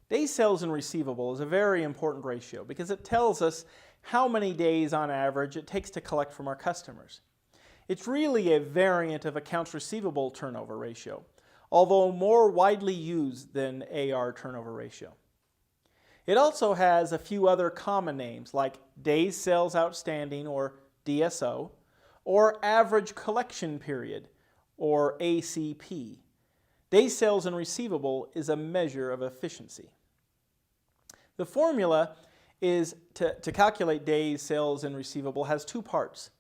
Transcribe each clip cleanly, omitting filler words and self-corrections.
Days sales and receivable is a very important ratio because it tells us how many days on average it takes to collect from our customers. It's really a variant of accounts receivable turnover ratio, although more widely used than AR turnover ratio. It also has a few other common names like days sales outstanding or DSO, or average collection period or ACP. Days sales and receivable is a measure of efficiency. The formula is to calculate days sales and receivable has two parts.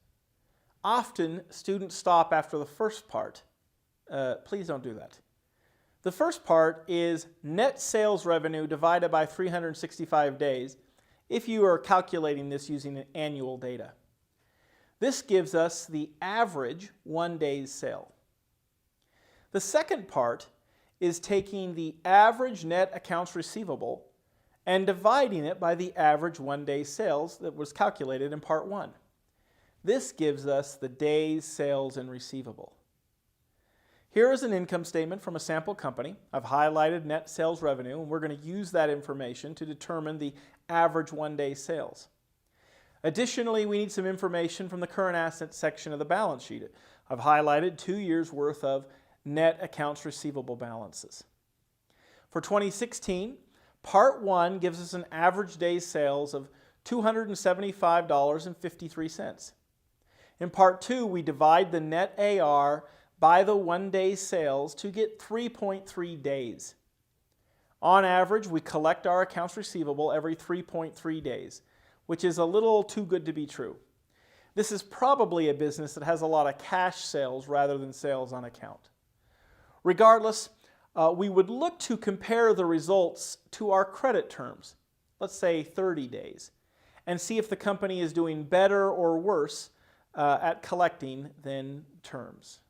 Often students stop after the first part. Please don't do that. The first part is net sales revenue divided by 365 days if you are calculating this using annual data. This gives us the average 1 day's sale. The second part is taking the average net accounts receivable and dividing it by the average 1 day sales that was calculated in part 1. This gives us the days sales and receivable. Here is an income statement from a sample company. I've highlighted net sales revenue, and we're going to use that information to determine the average 1 day sales. Additionally, we need some information from the current assets section of the balance sheet. I've highlighted 2 years' worth of net accounts receivable balances. For 2016, Part 1 gives us an average day's sales of $275.53. In Part 2, we divide the net AR by the 1 day's sales to get 3.3 days. On average, we collect our accounts receivable every 3.3 days, which is a little too good to be true. This is probably a business that has a lot of cash sales rather than sales on account. Regardless, we would look to compare the results to our credit terms, let's say 30 days, and see if the company is doing better or worse at collecting than terms.